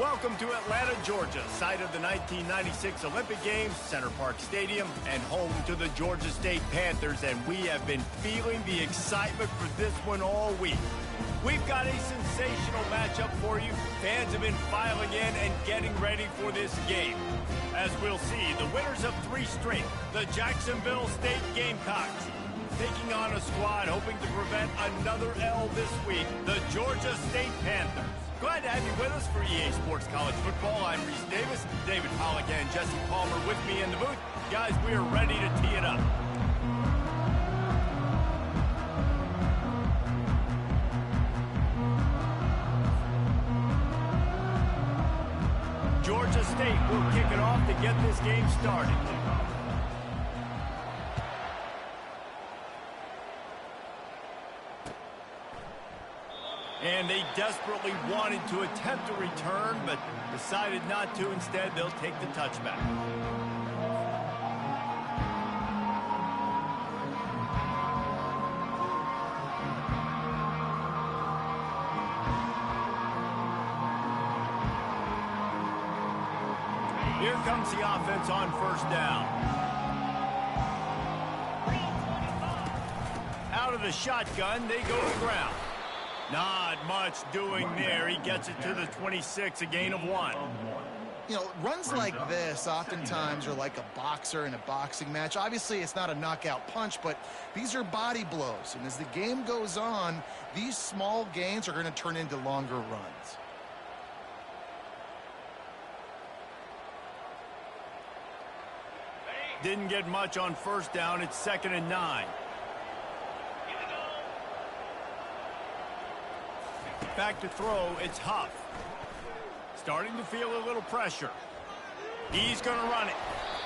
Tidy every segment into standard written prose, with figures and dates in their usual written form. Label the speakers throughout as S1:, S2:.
S1: Welcome to Atlanta, Georgia, site of the 1996 Olympic Games, Center Park Stadium, and home to the Georgia State Panthers, and we have been feeling the excitement for this one all week. We've got a sensational matchup for you. Fans have been filing in and getting ready for this game. As we'll see, the winners of 3 straight, the Jacksonville State Gamecocks, taking on a squad hoping to prevent another L this week, the Georgia State Panthers. Glad to have you with us for EA Sports College Football. I'm Reese Davis, David Pollock and Jesse Palmer with me in the booth. Guys, we are ready to tee it up. Georgia State will kick it off to get this game started. And they desperately wanted to attempt a return, but decided not to. Instead, they'll take the touchback. Here comes the offense on first down. Out of the shotgun, they go to the ground. Not much doing there. He gets it to the 26, a gain of 1.
S2: You know, runs like this oftentimes are like a boxer in a boxing match. Obviously, it's not a knockout punch, but these are body blows. And as the game goes on, these small gains are going to turn into longer runs.
S1: Didn't get much on first down. It's 2nd and 9. Back to throw, it's Huff. Starting to feel a little pressure. He's going to run it.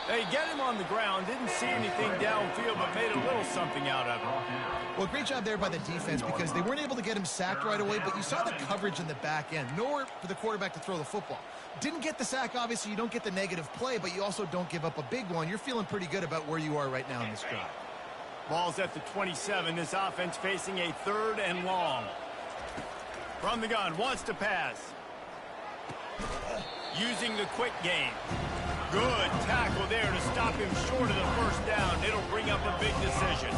S1: They get him on the ground. Didn't see anything downfield, but made a little something out of it.
S2: Well, great job there by the defense because they weren't able to get him sacked right away, but you saw the coverage in the back end. Nowhere for the quarterback to throw the football. Didn't get the sack, obviously. You don't get the negative play, but you also don't give up a big one. You're feeling pretty good about where you are right now in this drive.
S1: Ball's at the 27. This offense facing a 3rd and long. From the gun, wants to pass. Using the quick game. Good tackle there to stop him short of the first down. It'll bring up a big decision.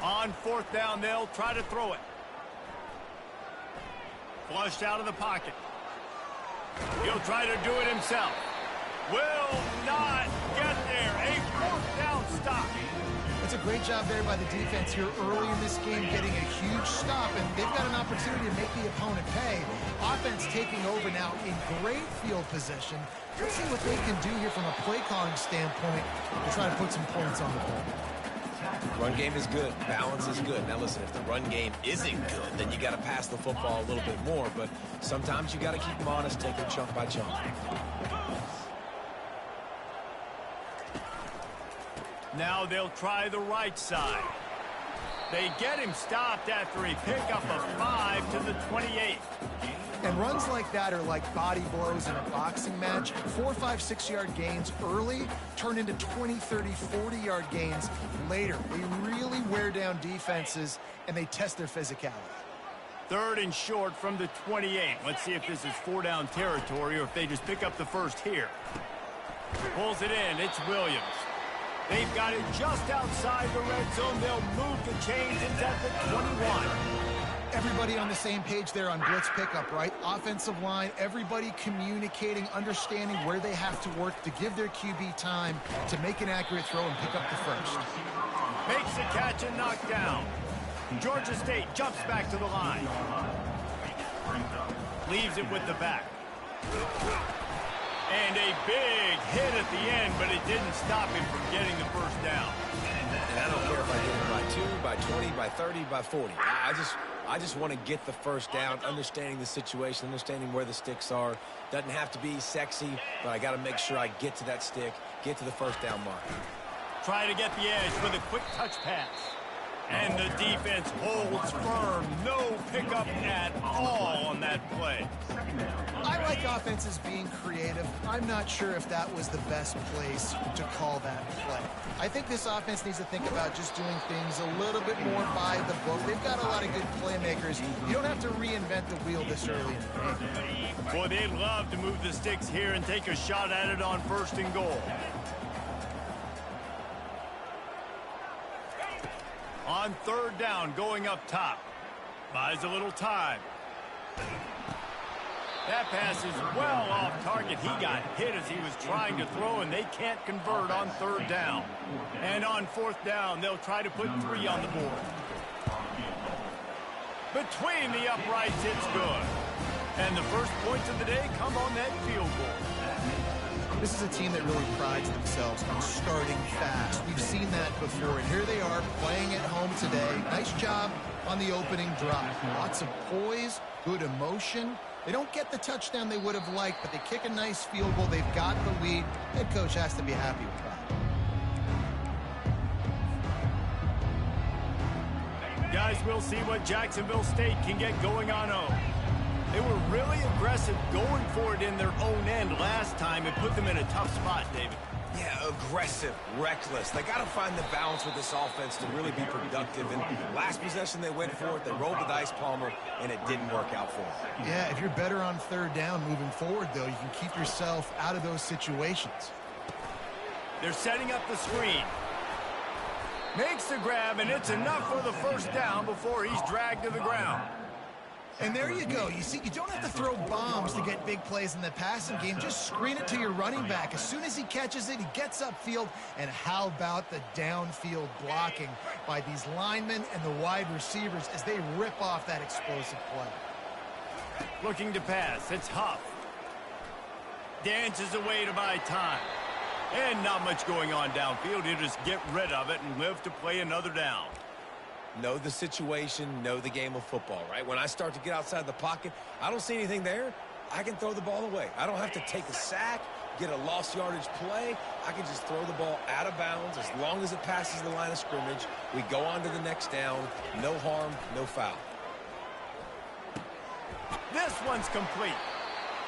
S1: On 4th down, they'll try to throw it. Flushed out of the pocket. He'll try to do it himself. Will not get there. A 4th down stop.
S2: It's a great job there by the defense here early in this game, getting a huge stop, and they've got an opportunity to make the opponent pay. Offense taking over now in great field position. Let's see what they can do here from a play calling standpoint to try to put some points on the board.
S3: Run game is good. Balance is good. Now, listen, if the run game isn't good, then you got to pass the football a little bit more. But sometimes you got to keep them honest, take them chunk by chunk.
S1: Now they'll try the right side. They get him stopped after a pickup of 5 to the 28.
S2: And runs like that are like body blows in a boxing match. 4, 5, 6-yard gains early turn into 20, 30, 40-yard gains later. They really wear down defenses, and they test their physicality.
S1: 3rd and short from the 28. Let's see if this is 4-down territory or if they just pick up the first here. Pulls it in. It's Williams. They've got it just outside the red zone. They'll move the chains. It's at the 21.
S2: Everybody on the same page there on blitz pickup, right? Offensive line, everybody communicating, understanding where they have to work to give their QB time to make an accurate throw and pick up the first.
S1: Makes the catch and knocked down. Georgia State jumps back to the line. Leaves it with the back. And a big hit at the end, but it didn't stop him from getting the first down.
S3: And I don't care if I get it by 2, by 20, by 30, by 40. I just want to get the first down, understanding the situation, understanding where the sticks are. Doesn't have to be sexy, but I got to make sure I get to that stick, get to the first down mark.
S1: Try to get the edge with a quick touch pass. And the defense holds firm. No pickup at all on that play.
S2: I like offenses being creative. I'm not sure if that was the best place to call that play. I think this offense needs to think about just doing things a little bit more by the book. They've got a lot of good playmakers. You don't have to reinvent the wheel this early in the game.
S1: Boy, they'd love to move the sticks here and take a shot at it on 1st and goal. On 3rd down, going up top. Buys a little time. That pass is well off target. He got hit as he was trying to throw, and they can't convert on 3rd down. And on 4th down, they'll try to put 3 on the board. Between the uprights, it's good. And the first points of the day come on that field goal.
S2: This is a team that really prides themselves on starting fast. We've seen that before, and here they are playing at home today. Nice job on the opening drive. Lots of poise, good emotion. They don't get the touchdown they would have liked, but they kick a nice field goal. They've got the lead. Head coach has to be happy with that.
S1: Guys, we'll see what Jacksonville State can get going on home. They were really aggressive going for it in their own end last time and put them in a tough spot, David.
S3: Yeah, aggressive, reckless. They got to find the balance with this offense to really be productive. And last possession, they went for it. They rolled the dice, Palmer, and it didn't work out for them.
S2: Yeah, if you're better on 3rd down moving forward, though, you can keep yourself out of those situations.
S1: They're setting up the screen. Makes the grab, and it's enough for the 1st down before he's dragged to the ground.
S2: And there you go. You see, you don't have to throw bombs to get big plays in the passing game. Just screen it to your running back. As soon as he catches it, he gets upfield. And how about the downfield blocking by these linemen and the wide receivers as they rip off that explosive play?
S1: Looking to pass. It's Huff. Dances away to buy time. And not much going on downfield. He'll just get rid of it and live to play another down.
S3: Know the situation, know the game of football, right? When I start to get outside the pocket, I don't see anything there. I can throw the ball away. I don't have to take a sack, get a lost yardage play. I can just throw the ball out of bounds as long as it passes the line of scrimmage. We go on to the next down. No harm, no foul.
S1: This one's complete.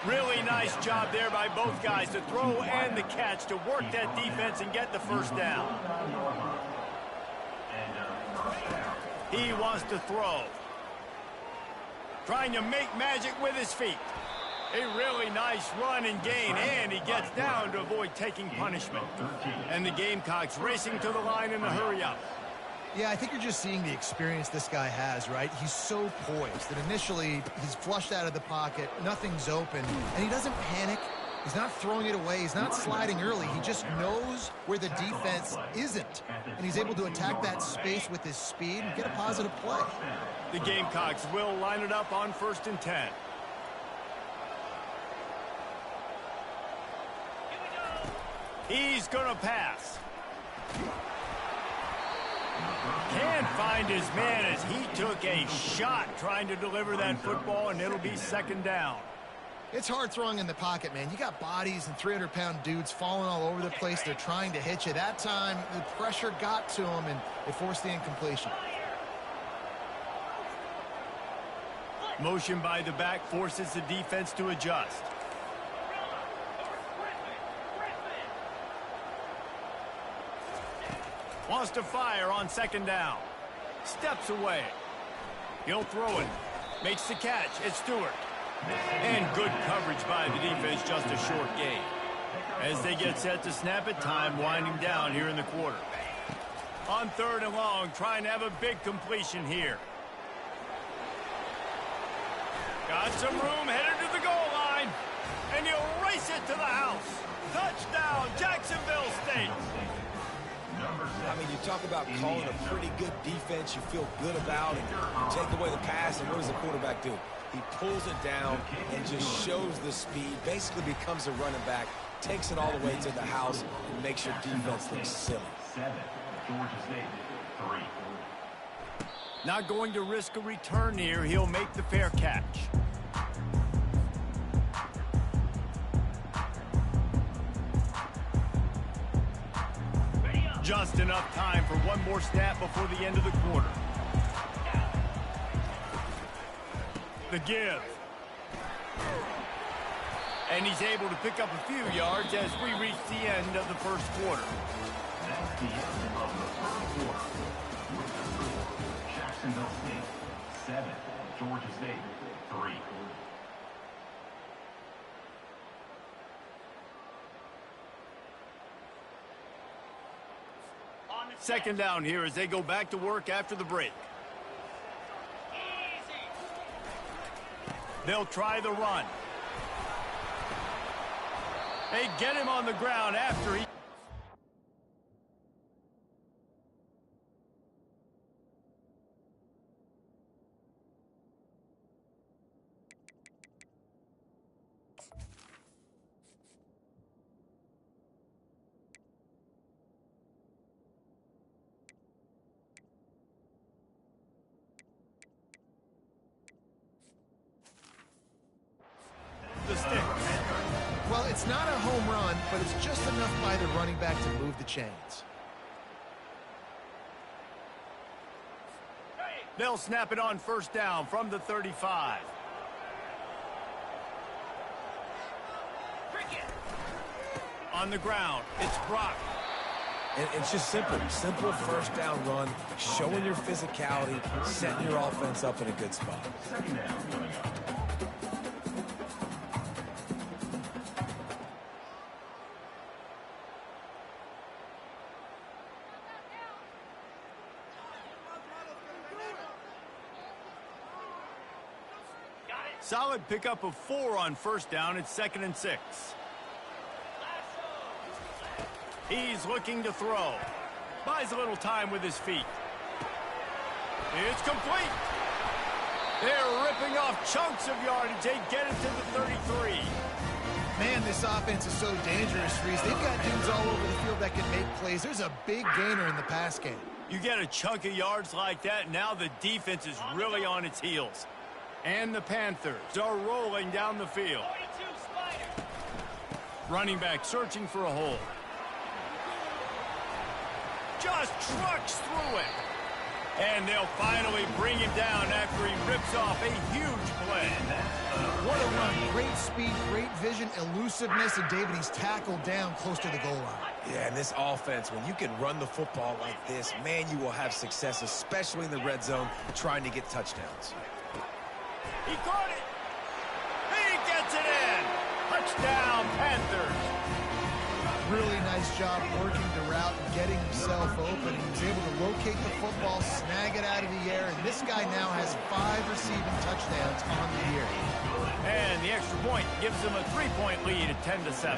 S1: Really nice job there by both guys to throw and the catch to work that defense and get the 1st down. He wants to throw. Trying to make magic with his feet. A really nice run and gain, and he gets down to avoid taking punishment. And the Gamecocks racing to the line in a hurry up.
S2: Yeah, I think you're just seeing the experience this guy has, right? He's so poised that initially he's flushed out of the pocket, nothing's open, and he doesn't panic. He's not throwing it away. He's not sliding early. He just knows where the defense isn't. And he's able to attack that space with his speed and get a positive play.
S1: The Gamecocks will line it up on 1st and 10. He's going to pass. Can't find his man as he took a shot trying to deliver that football, and it'll be 2nd down.
S2: It's hard throwing in the pocket, man. You got bodies and 300-pound dudes falling all over the place. They're trying to hit you. That time, the pressure got to him, and it forced the incompletion.
S1: Motion by the back forces the defense to adjust. Wants to fire on 2nd down. Steps away. He'll throw it. Makes the catch. It's Stewart. And good coverage by the defense, just a short gain. As they get set to snap it, time winding down here in the quarter. On 3rd and long, trying to have a big completion here. Got some room, headed to the goal line. And he'll race it to the house. Touchdown, Jacksonville State.
S3: I mean, you talk about calling a pretty good defense you feel good about, and you take away the pass, and what does the quarterback do? He pulls it down and just shows the speed, basically becomes a running back, takes it all the way to the house, and makes your defense look silly.
S1: Not going to risk a return here. He'll make the fair catch. Justin enough time for one more snap before the end of the quarter. The give. And he's able to pick up a few yards as we reach the end of the first quarter.
S4: That's the end of the first quarter. With the score, Jacksonville State 7, Georgia State 3.
S1: Second down here as they go back to work after the break. They'll try the run. They get him on the ground after he... the sticks.
S2: Well, it's not a home run, but it's just enough by the running back to move the chains.
S1: They'll snap it on first down from the 35. On the ground, it's Brock.
S3: And it's just simple first down run, showing your physicality, setting your offense up in a good spot.
S4: Second down coming up.
S1: Solid pickup of 4 on first down. It's 2nd and 6. He's looking to throw. Buys a little time with his feet. It's complete. They're ripping off chunks of yardage. They get it to the 33.
S2: Man, this offense is so dangerous, Reese. They've got dudes all over the field that can make plays. There's a big gainer in the pass game.
S1: You get a chunk of yards like that, now the defense is really on its heels. And the Panthers are rolling down the field. Running back searching for a hole. Just trucks through it. And they'll finally bring him down after he rips off a huge play.
S2: What a run. Great speed, great vision, elusiveness, and David, he's tackled down close to the goal line.
S3: Yeah, and this offense, when you can run the football like this, man, you will have success, especially in the red zone, trying to get touchdowns.
S1: He caught it. He gets it in. Touchdown, Panthers.
S2: Really nice job working the route and getting himself open. He was able to locate the football, snag it out of the air, and this guy now has 5 receiving touchdowns on the year.
S1: And the extra point gives them a 3-point lead at 10-7.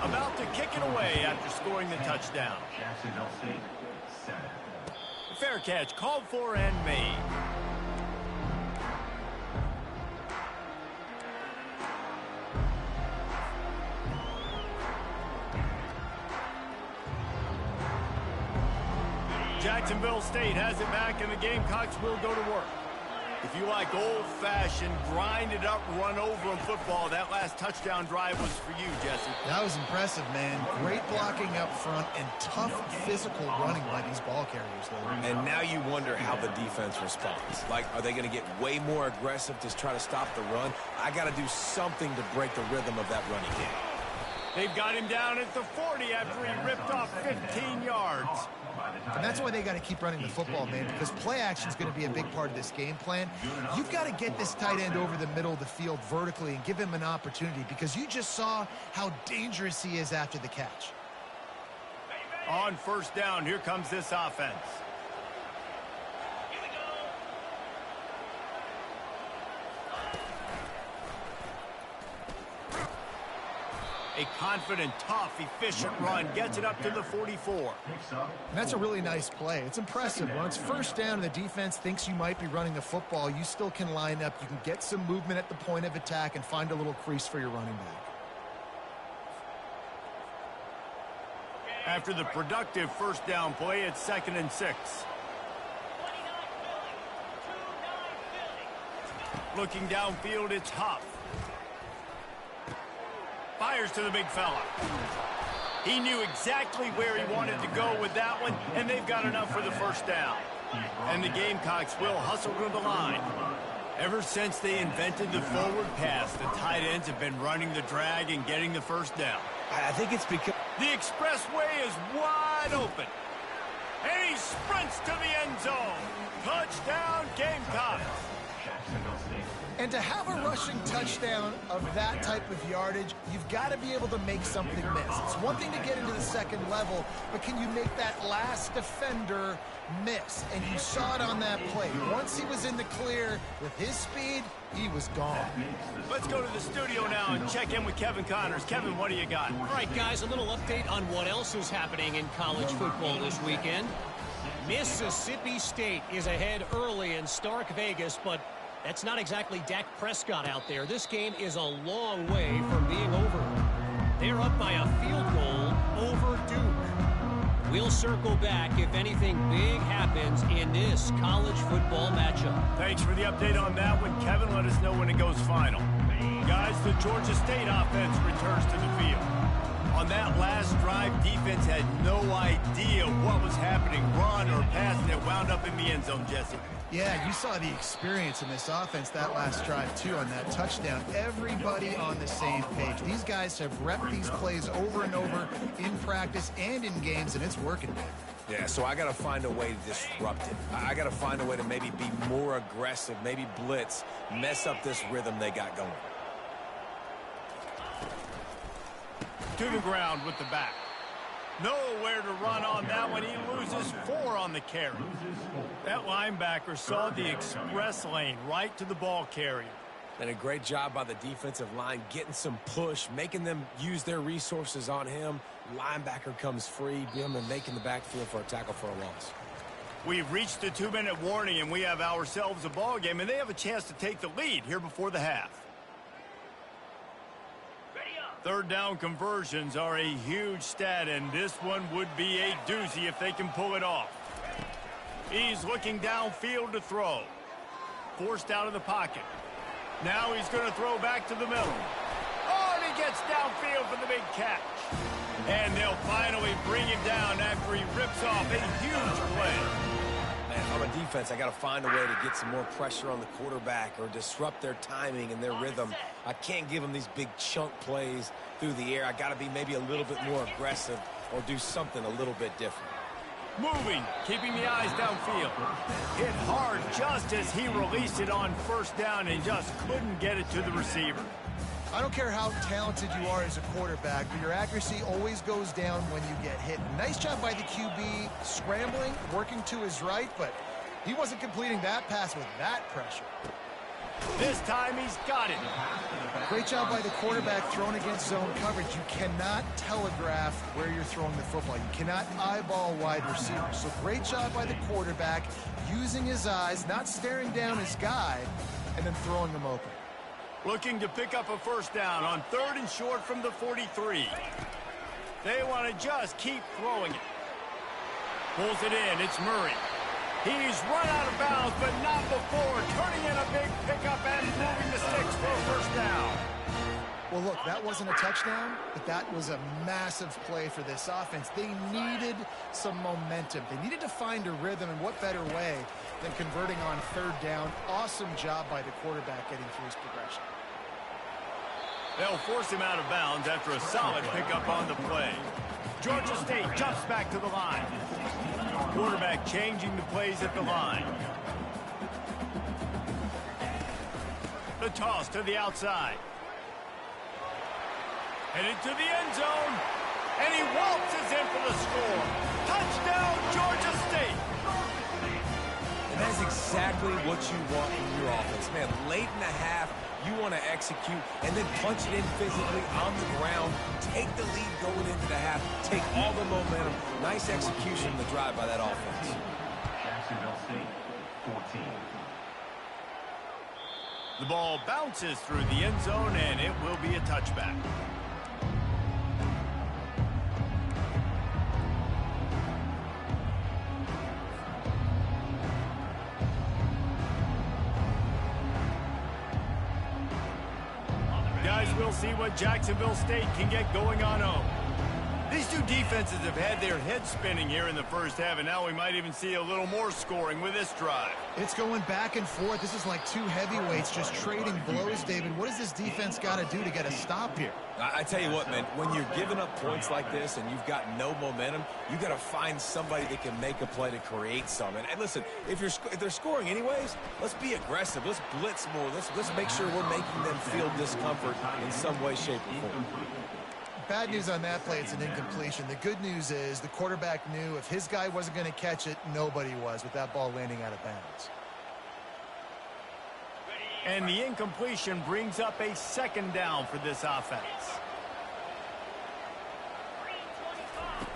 S1: About to kick it away after scoring the touchdown.
S4: Jacksonville State 7.
S1: Fair catch called for and made. Jacksonville State has it back, and the Gamecocks will go to work. If you like old-fashioned, grind-it-up, run-over-'em football, that last touchdown drive was for you, Jesse.
S2: That was impressive, man. Great blocking up front and tough physical running by these ball carriers, though.
S3: And now you wonder how the defense responds. Like, are they going to get way more aggressive to try to stop the run? I got to do something to break the rhythm of that running game.
S1: They've got him down at the 40 after he ripped off 15 yards.
S2: And that's why they got to keep running the football, man, because play action is going to be a big part of this game plan. You've got to get this tight end over the middle of the field vertically and give him an opportunity, because you just saw how dangerous he is after the catch.
S1: On first down, here comes this offense. A confident, tough, efficient run gets it up to the 44.
S2: And that's a really nice play. It's impressive. When it's first down and the defense thinks you might be running the football, you still can line up. You can get some movement at the point of attack and find a little crease for your running back.
S1: After the productive first down play, it's 2nd and 6. Looking downfield, it's Huff. Fires to the big fella. He knew exactly where he wanted to go with that one, and they've got enough for the first down. And the Gamecocks will hustle to the line. Ever since they invented the forward pass, the tight ends have been running the drag and getting the first down.
S3: I think it's because
S1: The expressway is wide open. And he sprints to the end zone. Touchdown, Gamecocks.
S4: Jacksonville State.
S2: And to have a rushing touchdown of that type of yardage, you've got to be able to make something miss. It's one thing to get into the second level, but can you make that last defender miss? And you saw it on that play. Once he was in the clear with his speed, he was gone.
S1: Let's go to the studio now and check in with Kevin Connors. Kevin, what do you got?
S5: All right, guys, a little update on what else is happening in college football this weekend. Mississippi State is ahead early in Stark Vegas, but that's not exactly Dak Prescott out there. This game is a long way from being over. They're up by a field goal over Duke. We'll circle back if anything big happens in this college football matchup.
S1: Thanks for the update on that one, Kevin. Let us know when it goes final. Guys, the Georgia State offense returns to the field. On that last drive, defense had no idea what was happening, run or pass, and it wound up in the end zone, Jesse.
S2: Yeah, you saw the experience in this offense that last drive, too, on that touchdown. Everybody on the same page. These guys have repped these plays over and over in practice and in games, and it's working.
S3: Yeah, so I got to find a way to disrupt it. I got to find a way to maybe be more aggressive, maybe blitz, mess up this rhythm they got going.
S1: To the ground with the back. Nowhere to run on that one. He loses 4 on the carry. That linebacker saw the express lane right to the ball carrier.
S3: And a great job by the defensive line getting some push, making them use their resources on him. Linebacker comes free, him and making the backfield for a tackle for a loss.
S1: We've reached the 2-minute warning, and we have ourselves a ball game, and they have a chance to take the lead here before the half. Third down conversions are a huge stat, and this one would be a doozy if they can pull it off. He's looking downfield to throw. Forced out of the pocket. Now he's going to throw back to the middle. Oh, and he gets downfield for the big catch. And they'll finally bring him down after he rips off a huge play.
S3: Man, if I'm a defense, I got to find a way to get some more pressure on the quarterback or disrupt their timing and their rhythm. I can't give them these big chunk plays through the air. I got to be maybe a little bit more aggressive or do something a little bit different.
S1: Moving, keeping the eyes downfield. Hit hard just as he released it on first down and just couldn't get it to the receiver.
S2: I don't care how talented you are as a quarterback, but your accuracy always goes down when you get hit. Nice job by the QB scrambling, working to his right, but he wasn't completing that pass with that pressure.
S1: This time he's got it.
S2: Great job by the quarterback throwing against zone coverage. You cannot telegraph where you're throwing the football. You cannot eyeball wide receivers. So great job by the quarterback using his eyes, not staring down his guy, and then throwing them open.
S1: Looking to pick up a first down on 3rd and short from the 43. They want to just keep throwing it. Pulls it in. It's Murray. He's run out of bounds, but not before. Turning in a big pickup and moving the sticks for a first down.
S2: Well, look, that wasn't a touchdown, but that was a massive play for this offense. They needed some momentum. They needed to find a rhythm, and what better way than converting on 3rd down. Awesome job by the quarterback getting through his progression.
S1: They'll force him out of bounds after a solid pickup on the play. Georgia State jumps back to the line. Quarterback changing the plays at the line. The toss to the outside. Headed to the end zone. And he waltzes in for the score. Touchdown, Georgia State.
S3: And that's exactly what you want from your offense. Man, late in the half, you want to execute and then punch it in physically on the ground. Take the lead going into the half. Take all the momentum. Nice execution in the drive by that offense.
S4: Jacksonville State, 14.
S1: The ball bounces through the end zone, and it will be a touchback. Guys, we'll see what Jacksonville State can get going on home. These two defenses have had their heads spinning here in the first half, and now we might even see a little more scoring with this drive.
S2: It's going back and forth. This is like two heavyweights just trading blows, David. What does this defense got to do to get a stop here?
S3: I tell you what, man, when you're giving up points like this and you've got no momentum, you got to find somebody that can make a play to create some. And listen, if they're scoring anyways, let's be aggressive. Let's blitz more. Let's make sure we're making them feel discomfort in some way, shape, or form.
S2: Bad news on that play, it's an incompletion. The good news is the quarterback knew if his guy wasn't going to catch it, nobody was with that ball landing out of bounds.
S1: And the incompletion brings up a second down for this offense.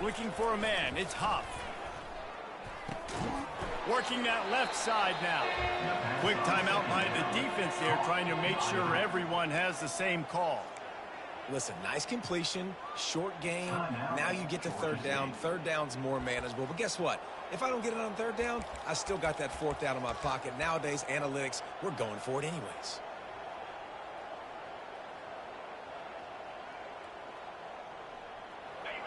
S1: Looking for a man, it's Huff. Working that left side now. Quick timeout by the defense there, trying to make sure everyone has the same call.
S3: Listen, nice completion, short game. Now you get to third down. Third down's more manageable. But guess what? If I don't get it on third down, I still got that fourth down in my pocket. Nowadays, analytics, we're going for it anyways.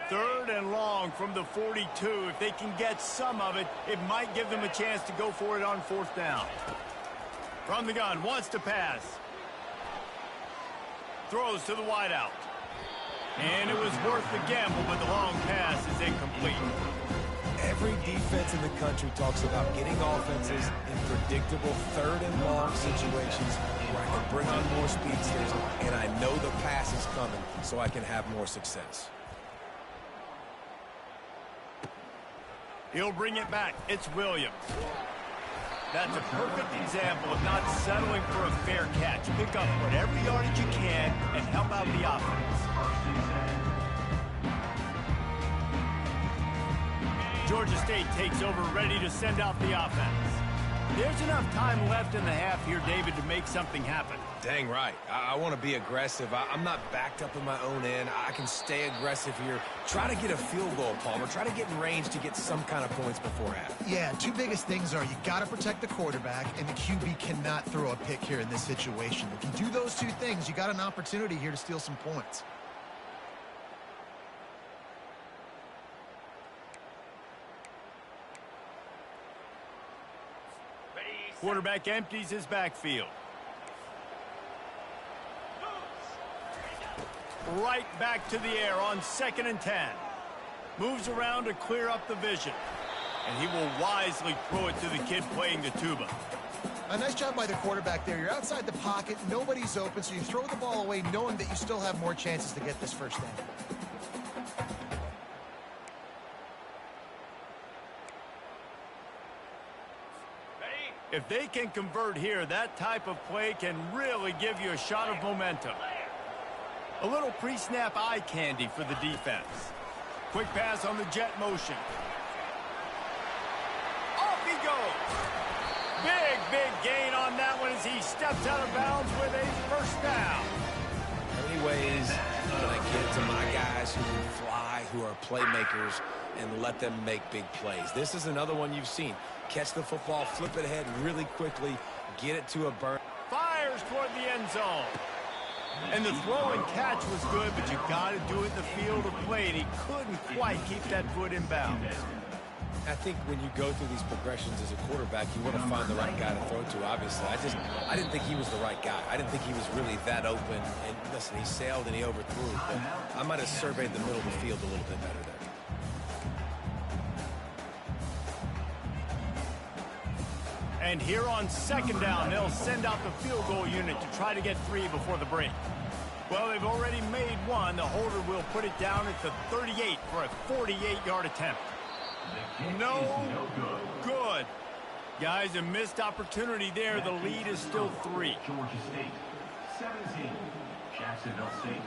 S1: Third and long from the 42. If they can get some of it, it might give them a chance to go for it on fourth down. From the gun, wants to pass. Throws to the wideout. And it was worth the gamble, but the long pass is incomplete.
S3: Every defense in the country talks about getting offenses in predictable third and long situations where I can bring on more speedsters, and I know the pass is coming, so I can have more success.
S1: He'll bring it back. It's Williams. That's a perfect example of not settling for a fair catch. Pick up whatever yardage you can and help out the offense. Georgia State takes over, ready to send out the offense. There's enough time left in the half here, David, to make something happen.
S3: Dang right. I want to be aggressive. I'm not backed up in my own end. I can stay aggressive here. Try to get a field goal, Palmer. Try to get in range to get some kind of points before half.
S2: Yeah, two biggest things are you got to protect the quarterback, and the QB cannot throw a pick here in this situation. If you do those two things, you got an opportunity here to steal some points.
S1: Quarterback empties his backfield. Right back to the air on 2nd and 10. Moves around to clear up the vision. And he will wisely throw it to the kid playing the tuba.
S2: A nice job by the quarterback there. You're outside the pocket. Nobody's open, so you throw the ball away knowing that you still have more chances to get this first down.
S1: If they can convert here, that type of play can really give you a shot of momentum. A little pre-snap eye candy for the defense. Quick pass on the jet motion. Off he goes. Big gain on that one as he steps out of bounds with a first down.
S3: How many ways can I get to my guys who can fly, who are playmakers, and let them make big plays? This is another one you've seen. Catch the football, flip it ahead really quickly, get it to a burn.
S1: Fires toward the end zone. And the throw and catch was good, but you got to do it in the field of play, and he couldn't quite keep that foot in bounds.
S3: I think when you go through these progressions as a quarterback, you want to find the right guy to throw to, obviously. I didn't think he was the right guy. I didn't think he was really that open. And listen, he sailed and he overthrew, but I might have surveyed the middle of the field a little bit better there.
S1: And here on 2nd down, they'll send out the field goal unit to try to get 3 before the break. Well, they've already made one. The holder will put it down at the 38 for a 48-yard attempt. No good. Guys, a missed opportunity there. The lead is still 3.
S4: Georgia State, 17. Jacksonville State,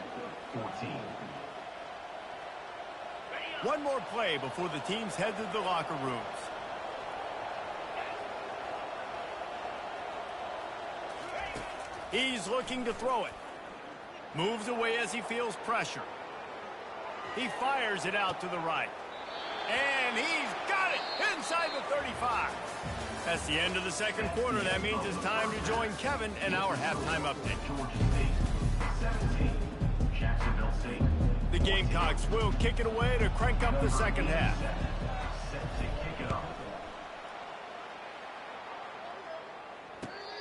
S4: 14.
S1: One more play before the teams head to the locker rooms. He's looking to throw it. Moves away as he feels pressure. He fires it out to the right. And he's got it inside the 35. That's the end of the second quarter. That means it's time to join Kevin and our halftime update.
S4: Georgia State, 17. Jacksonville State.
S1: The Gamecocks will kick it away to crank up the second half.
S4: Set to kick it off.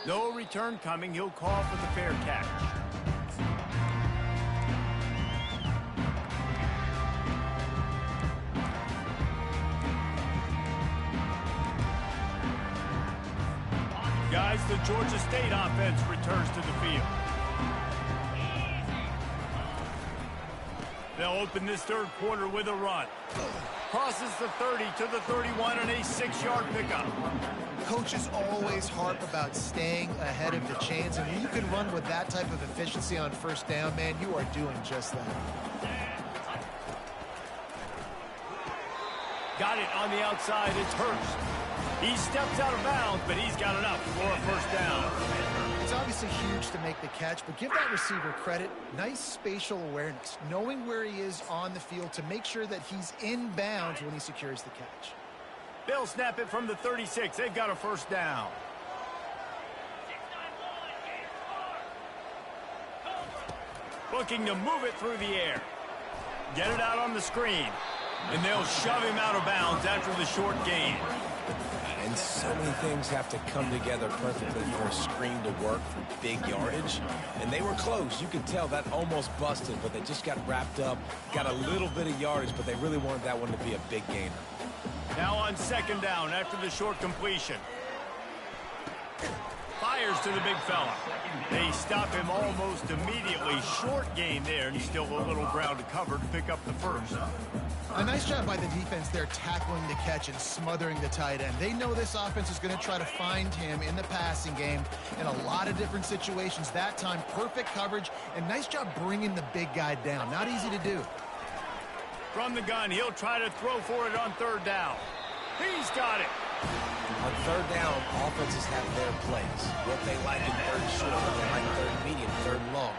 S1: No return coming. He'll call for the fair catch. Guys, the Georgia State offense returns to the field. They'll open this third quarter with a run. Crosses the 30 to the 31 and a 6-yard pickup.
S2: Coaches always harp about staying ahead of the chains, and when you can run with that type of efficiency on first down, man, you are doing just that.
S1: Got it on the outside. It's Hurst. He steps out of bounds, but he's got enough for a first down.
S2: It's obviously huge to make the catch, but give that receiver credit. Nice spatial awareness, knowing where he is on the field to make sure that he's in bounds when he secures the catch.
S1: They'll snap it from the 36. They've got a first down. Looking to move it through the air. Get it out on the screen. And they'll shove him out of bounds after the short gain.
S3: And so many things have to come together perfectly for a screen to work for big yardage. And they were close. You could tell that almost busted, but they just got wrapped up, got a little bit of yardage, but they really wanted that one to be a big gainer.
S1: Now on second down after the short completion. Fires to the big fella. They stop him almost immediately. Short gain there, and still a little ground to cover to pick up the first.
S2: A nice job by the defense there tackling the catch and smothering the tight end. They know this offense is going to try to find him in the passing game in a lot of different situations. That time, perfect coverage, and nice job bringing the big guy down. Not easy to do.
S1: From the gun, he'll try to throw for it on third down. He's got it.
S3: On third down, offenses have their plays. What they like in third and short, what they like third and medium, third and long.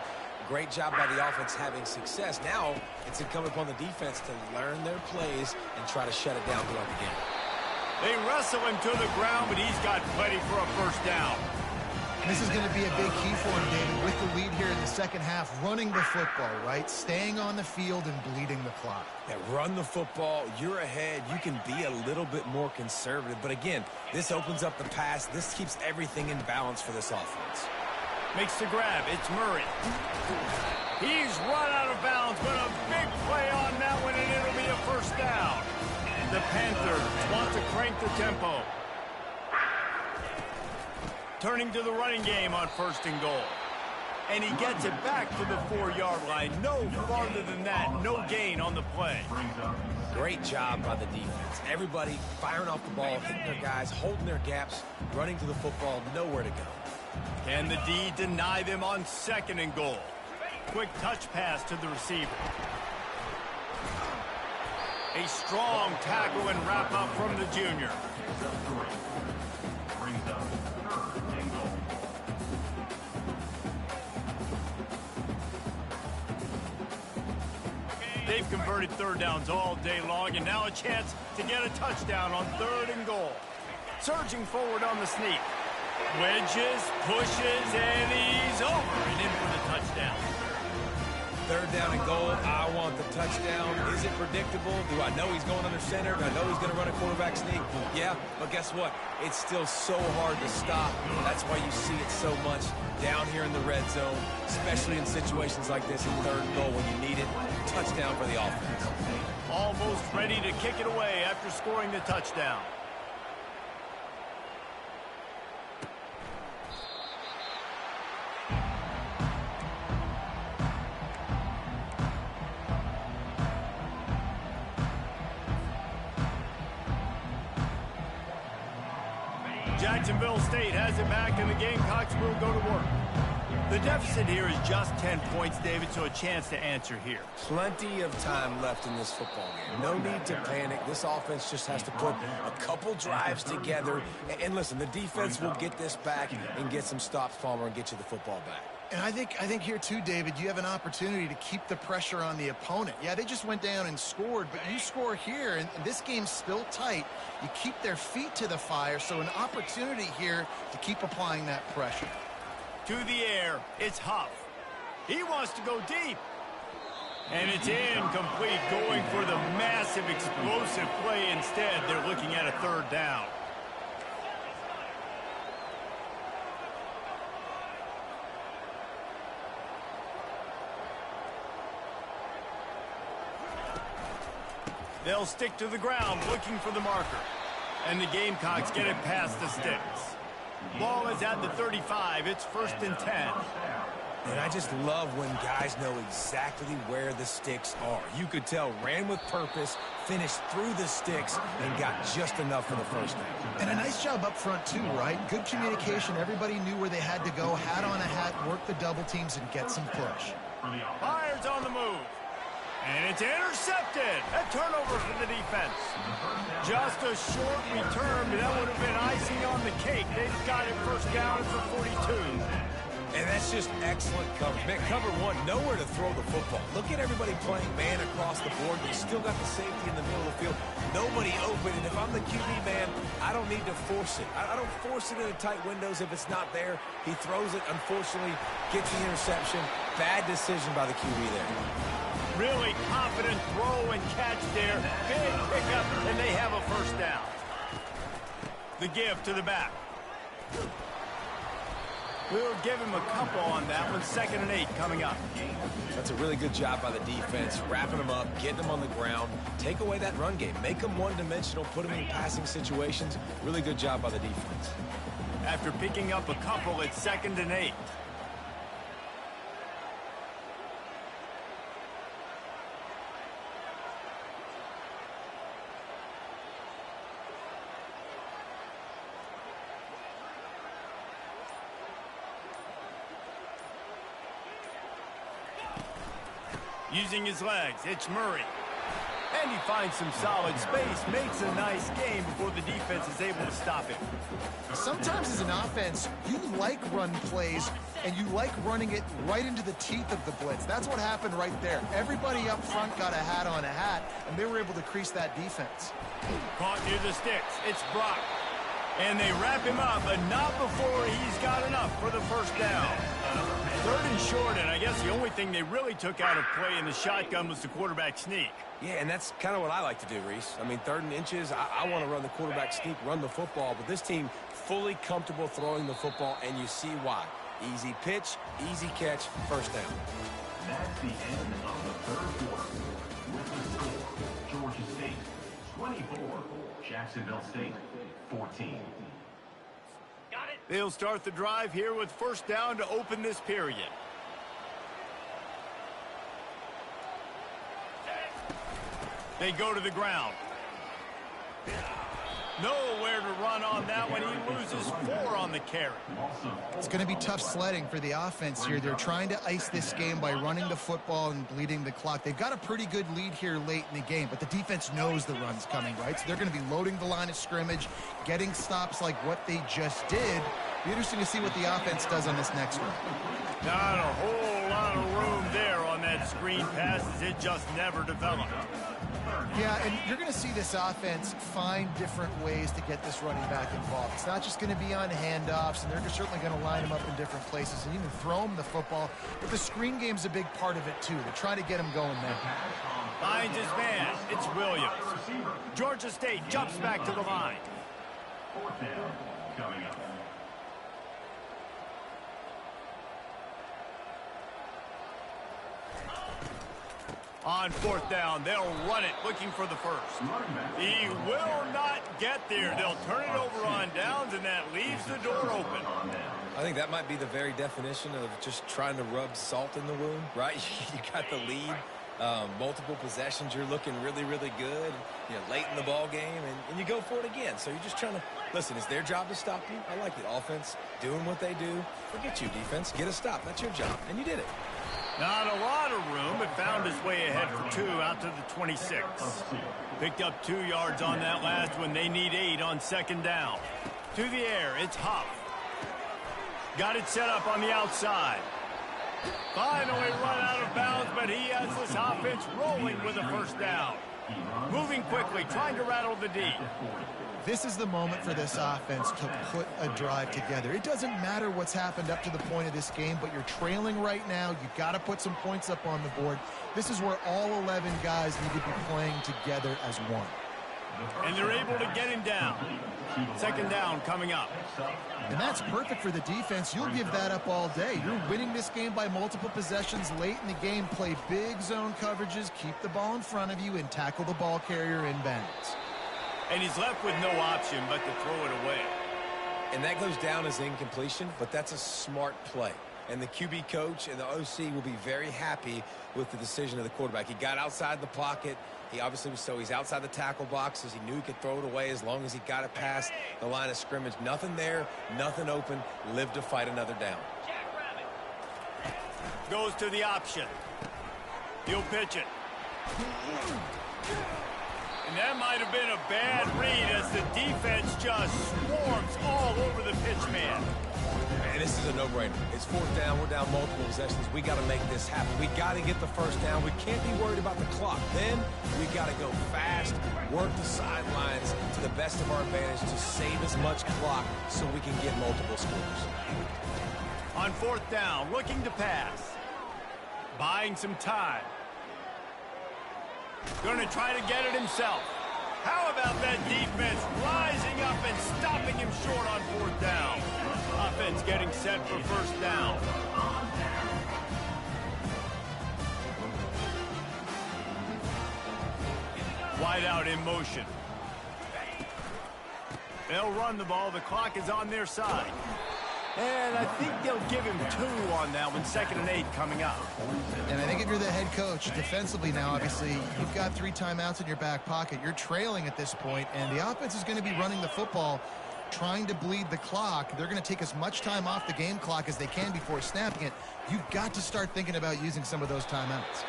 S3: Great job by the offense having success. Now it's incumbent upon the defense to learn their plays and try to shut it down throughout the game.
S1: They wrestle him to the ground, but he's got plenty for a first down.
S2: This is going to be a big key for him, David, with the lead here in the second half, running the football, right? Staying on the field and bleeding the clock.
S3: Yeah, run the football. You're ahead. You can be a little bit more conservative. But again, this opens up the pass. This keeps everything in balance for this offense.
S1: Makes the grab. It's Murray. He's run out of bounds, but a big play on that one, and it'll be a first down. The Panthers want to crank the tempo. Turning to the running game on first and goal. And he gets it back to the 4-yard line. No farther than that. No gain on the play.
S3: Great job by the defense. Everybody firing off the ball, hitting their guys, holding their gaps, running to the football, nowhere to go.
S1: Can the D deny them on second and goal? Quick touch pass to the receiver. A strong tackle and wrap up from the junior. They've converted third downs all day long, and now a chance to get a touchdown on third and goal. Surging forward on the sneak. Wedges, pushes, and he's over and in for the touchdown.
S3: Third down and goal. I want the touchdown. Is it predictable? Do I know he's going under center? Do I know he's going to run a quarterback sneak? Yeah, but guess what? It's still so hard to stop. That's why you see it so much down here in the red zone, especially in situations like this in third and goal when you need it. Touchdown for the offense.
S1: Almost ready to kick it away after scoring the touchdown. Jacksonville State has it back, and the Gamecocks will go to work. The deficit here is just 10 points, David, so a chance to answer here.
S3: Plenty of time left in this football game. No need to panic. This offense just has to put a couple drives together. And listen, the defense will get this back and get some stops, Palmer, and get you the football back.
S2: And I think here too, David, you have an opportunity to keep the pressure on the opponent. Yeah, they just went down and scored, but you score here, and this game's still tight. You keep their feet to the fire, so an opportunity here to keep applying that pressure.
S1: To the air, it's Huff. He wants to go deep. And it's incomplete, going for the massive explosive play instead. They're looking at a third down. They'll stick to the ground looking for the marker. And the Gamecocks get it past the sticks. Ball is at the 35. It's 1st and 10.
S3: And I just love when guys know exactly where the sticks are. You could tell ran with purpose, finished through the sticks, and got just enough for the first down.
S2: And a nice job up front, too, right? Good communication. Everybody knew where they had to go, hat on a hat, work the double teams, and get some push.
S1: Fires on the move. And it's intercepted. A turnover for the defense. Just a short return, but that would have been icing on the cake. They've got it first down at the 42.
S3: And that's just excellent coverage. Man, cover one, nowhere to throw the football. Look at everybody playing man across the board. You still got the safety in the middle of the field. Nobody open. And if I'm the QB, man, I don't need to force it. I don't force it into tight windows if it's not there. He throws it, unfortunately, gets the interception. Bad decision by the QB there.
S1: Really confident throw and catch there. Big pickup, and they have a first down. The give to the back. We'll give him a couple on that one. 2nd and 8 coming up.
S3: That's a really good job by the defense, wrapping them up, getting them on the ground. Take away that run game. Make them one-dimensional, put them in passing situations. Really good job by the defense.
S1: After picking up a couple, it's 2nd and 8. Using his legs, it's Murray. And he finds some solid space, makes a nice game before the defense is able to stop him.
S2: Sometimes as an offense, you like run plays, and you like running it right into the teeth of the blitz. That's what happened right there. Everybody up front got a hat on a hat, and they were able to crease that defense.
S1: Caught near the sticks. It's Brock. And they wrap him up, but not before he's got enough for the first down. 3rd and short, and I guess the only thing they really took out of play in the shotgun was the quarterback sneak.
S3: Yeah, and that's kind of what I like to do, Reese. I mean, 3rd and inches, I want to run the quarterback sneak, run the football, but this team fully comfortable throwing the football, and you see why. Easy pitch, easy catch, first down.
S4: That's the end of the 3rd quarter. With the score, Georgia State 24, Jacksonville State 14.
S1: They'll start the drive here with first down to open this period. They go to the ground. Nowhere to run on that one. He loses 4 on the carry.
S2: It's going to be tough sledding for the offense here. They're trying to ice this game by running the football and bleeding the clock. They've got a pretty good lead here late in the game, but the defense knows the run's coming, right? So they're going to be loading the line of scrimmage, getting stops like what they just did. Be interesting to see what the offense does on this next one.
S1: Not a whole lot of room there on that screen pass as it just never developed.
S2: Yeah, and you're going to see this offense find different ways to get this running back involved. It's not just going to be on handoffs, and they're certainly going to line him up in different places and even throw him the football. But the screen game's a big part of it, too. They're trying to get him going there.
S1: Finds his man. It's Williams. Georgia State jumps back to the line.
S4: 4th down coming up.
S1: On 4th down, they'll run it, looking for the first. He will not get there. They'll turn it over on downs, and that leaves the door open.
S3: I think that might be the very definition of just trying to rub salt in the wound, right? You got the lead, multiple possessions, you're looking really, really good, you know, late in the ball game, and you go for it again. So you're just trying to, listen, it's their job to stop you. I like it. Offense, doing what they do. Forget you, defense. Get a stop. That's your job, and you did it.
S1: Not a lot of room, but found his way ahead for 2 out to the 26. Picked up 2 yards on that last one. They need 8 on 2nd down. To the air, it's Huff. Got it set up on the outside. Finally run out of bounds, but he has this offense rolling with a first down. Moving quickly, trying to rattle the D.
S2: This is the moment for this offense to put a drive together. It doesn't matter what's happened up to the point of this game, but you're trailing right now. You've got to put some points up on the board. This is where all 11 guys need to be playing together as one.
S1: And they're able to get him down. Second down coming up.
S2: And that's perfect for the defense. You'll give that up all day. You're winning this game by multiple possessions late in the game. Play big zone coverages, keep the ball in front of you, and tackle the ball carrier in bounds.
S1: And he's left with no option but to throw it away.
S3: And that goes down as incompletion, but that's a smart play. And the QB coach and the OC will be very happy with the decision of the quarterback. He got outside the pocket. He obviously was he's outside the tackle boxes. He knew he could throw it away as long as he got it past the line of scrimmage. Nothing there, nothing open. Live to fight another down.
S1: Goes to the option. He'll pitch it. And that might have been a bad read as the defense just swarms all over the pitch man.
S3: And this is a no-brainer. It's fourth down. We're down multiple possessions. We got to make this happen. We got to get the first down. We can't be worried about the clock. Then we got to go fast, work the sidelines to the best of our advantage to save as much clock so we can get multiple scores.
S1: On fourth down, looking to pass. Buying some time. Going to try to get it himself. How about that defense rising up and stopping him short on fourth down? Offense getting set for first down. Wide out in motion. They'll run the ball. The clock is on their side. And I think they'll give him 2 on that one. 2nd and 8 coming up.
S2: And I think if you're the head coach, defensively now, obviously, you've got 3 timeouts in your back pocket. You're trailing at this point, and the offense is going to be running the football, trying to bleed the clock. They're going to take as much time off the game clock as they can before snapping it. You've got to start thinking about using some of those timeouts.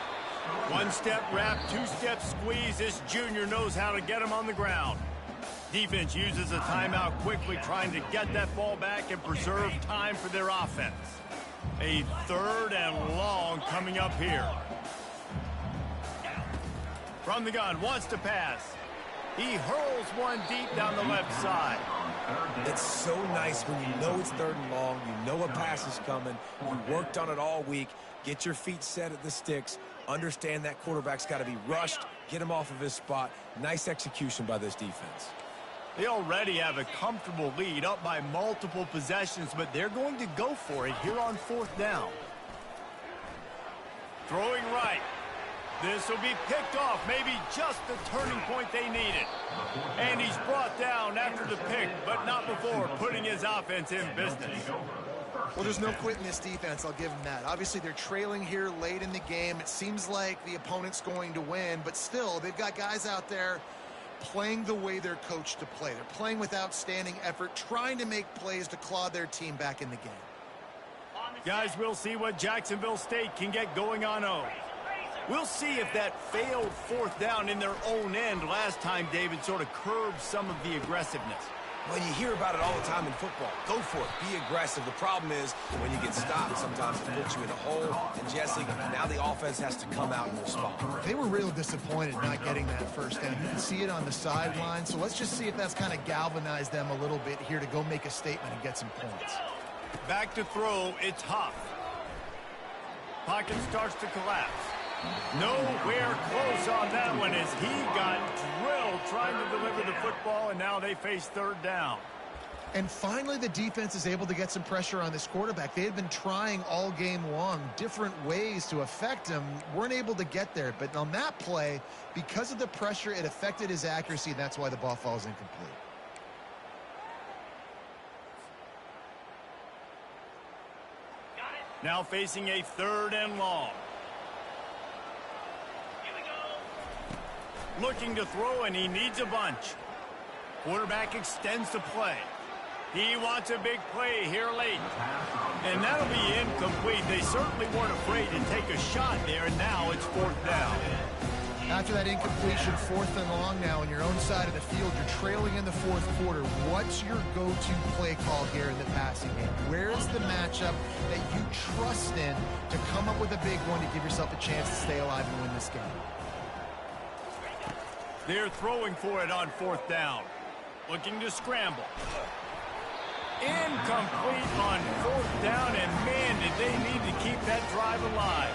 S1: 1-step wrap, 2-step squeeze. This junior knows how to get him on the ground. Defense uses a timeout quickly, trying to get that ball back and preserve time for their offense. A 3rd and long coming up here. From the gun, wants to pass. He hurls one deep down the left side.
S3: It's so nice when you know it's 3rd and long, you know a pass is coming, you worked on it all week, get your feet set at the sticks, understand that quarterback's got to be rushed, get him off of his spot. Nice execution by this defense.
S1: They already have a comfortable lead, up by multiple possessions, but they're going to go for it here on fourth down. Throwing right. This will be picked off, maybe just the turning point they needed. And he's brought down after the pick, but not before putting his offense in business.
S2: Well, there's no quit in this defense, I'll give them that. Obviously, they're trailing here late in the game. It seems like the opponent's going to win, but still, they've got guys out there playing the way they're coached to play. They're playing with outstanding effort, trying to make plays to claw their team back in the game.
S1: Guys, we'll see what Jacksonville State can get going on 0. We'll see if that failed fourth down in their own end last time, David, sort of curbed some of the aggressiveness.
S3: Well, you hear about it all the time in football. Go for it. Be aggressive. The problem is when you get stopped, sometimes it puts you in a hole. And, Jesse, now the offense has to come out and respond.
S2: They were real disappointed not getting that first down. You can see it on the sideline. So let's just see if that's kind of galvanized them a little bit here to go make a statement and get some points.
S1: Back to throw. It's Huff. Pocket starts to collapse. Nowhere close on that one as he got drilled trying to deliver the football, and now they face third down.
S2: And finally, the defense is able to get some pressure on this quarterback. They had been trying all game long different ways to affect him, weren't able to get there. But on that play, because of the pressure, it affected his accuracy, and that's why the ball falls incomplete.
S1: Now facing a 3rd and long. Looking to throw, and he needs a bunch. Quarterback extends the play. He wants a big play here late. And that'll be incomplete. They certainly weren't afraid to take a shot there, and now it's 4th down.
S2: After that incompletion, 4th and long now on your own side of the field, you're trailing in the 4th quarter. What's your go-to play call here in the passing game? Where is the matchup that you trust in to come up with a big one to give yourself a chance to stay alive and win this game?
S1: They're throwing for it on 4th down. Looking to scramble. Incomplete on 4th down, and man, did they need to keep that drive alive.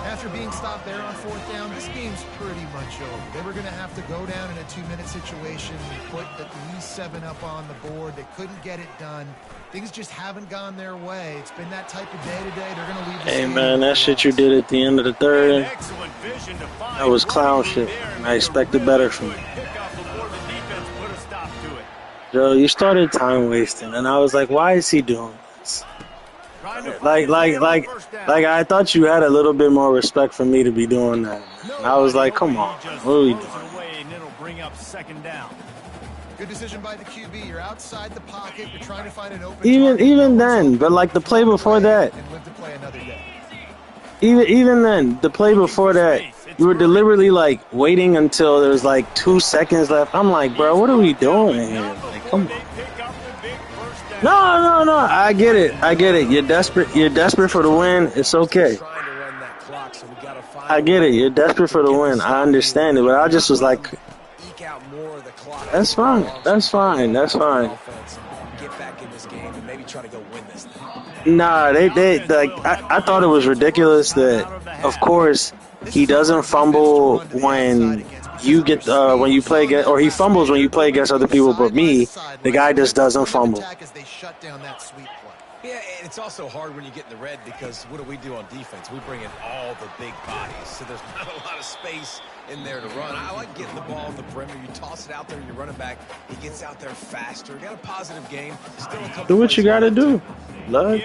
S2: After being stopped there on 4th down, this game's pretty much over. They were going to have to go down in a 2-minute situation, put at least 7 up on the board. They couldn't get it done. Things just haven't gone their way. It's been that type of day today. They're going to leave.
S6: Hey man, that shit you did at the end of the 3rd, that was clown shit. I expected better from you. Joe, you started time wasting, and I was like, why is he doing this? Like, I thought you had a little bit more respect for me to be doing that. And I was like, come on, what are we doing?
S2: Good decision by the QB. You're outside the pocket. You're trying to find an open.
S6: Even then, but like the play before that. Even then, the play before that, you were deliberately like waiting until there was like 2 seconds left. I'm like, bro, what are we doing here? Like, come on. No. I get it. You're desperate for the win. It's okay. I get it. You're desperate for the win. I understand it, but I just was like, that's fine.
S3: Get back in this game and maybe try to go win this thing.
S6: Nah, they like I thought it was ridiculous that, of course, he doesn't fumble when you get when you play against, or he fumbles when you play against other people, but me, the guy just doesn't fumble.
S3: Yeah, and it's also hard when you get in the red because what do we do on defense? We bring in all the big bodies, so there's not a lot of space in there to run. I like getting the ball at the perimeter. You toss it out there, you're running back. He gets out there faster. Got a positive game. Still a couple
S6: do what you got to do, love.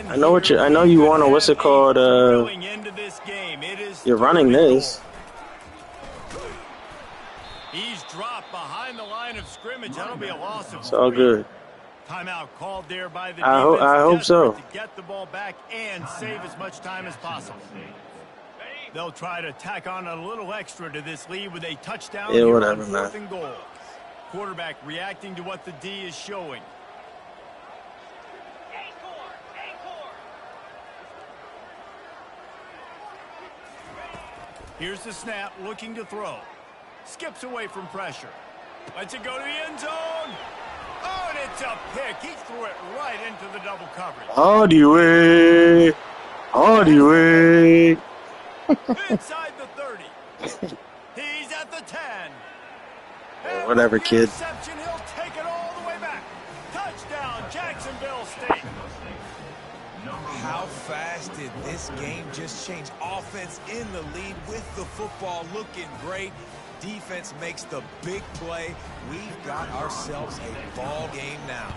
S6: I know you want to, what's it called? You're running this.
S1: He's dropped behind the line of scrimmage. That'll be a loss of.
S6: It's all good.
S1: Timeout called there by the
S6: I hope so.
S1: To get the ball back and save as much time as possible. They'll try to tack on a little extra to this lead with a touchdown.
S6: Yeah, whatever, man.
S1: 4th and goal. Quarterback reacting to what the D is showing. Here's the snap, looking to throw. Skips away from pressure. Lets it go to the end zone. Oh, and it's a pick. He threw it right into the double coverage.
S6: All the way.
S1: Inside the 30. He's at the 10. And
S6: whatever, kid.
S1: He'll take it all the way back. Touchdown, Jacksonville State.
S3: How fast did this game just change? Offense in the lead with the football looking great. Defense makes the big play. We've got ourselves a ball game now.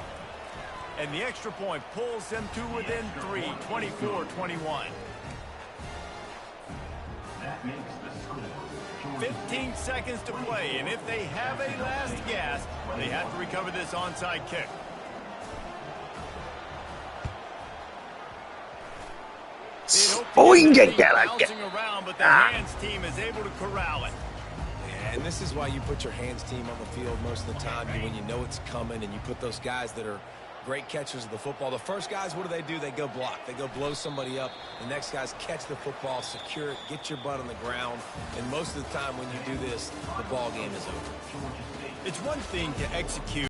S1: And the extra point pulls them to within 3, 24-21. 15 seconds to play, and if they have a last gasp, they have to recover this onside kick.
S6: Oh, you can get that.
S1: But the hands team is able to corral it.
S3: And this is why you put your hands team on the field most of the time when you know it's coming, and you put those guys that are great catchers of the football. The first guys, what do? They go block. They go blow somebody up. The next guys catch the football, secure it, get your butt on the ground. And most of the time when you do this, the ball game is over.
S1: It's one thing to execute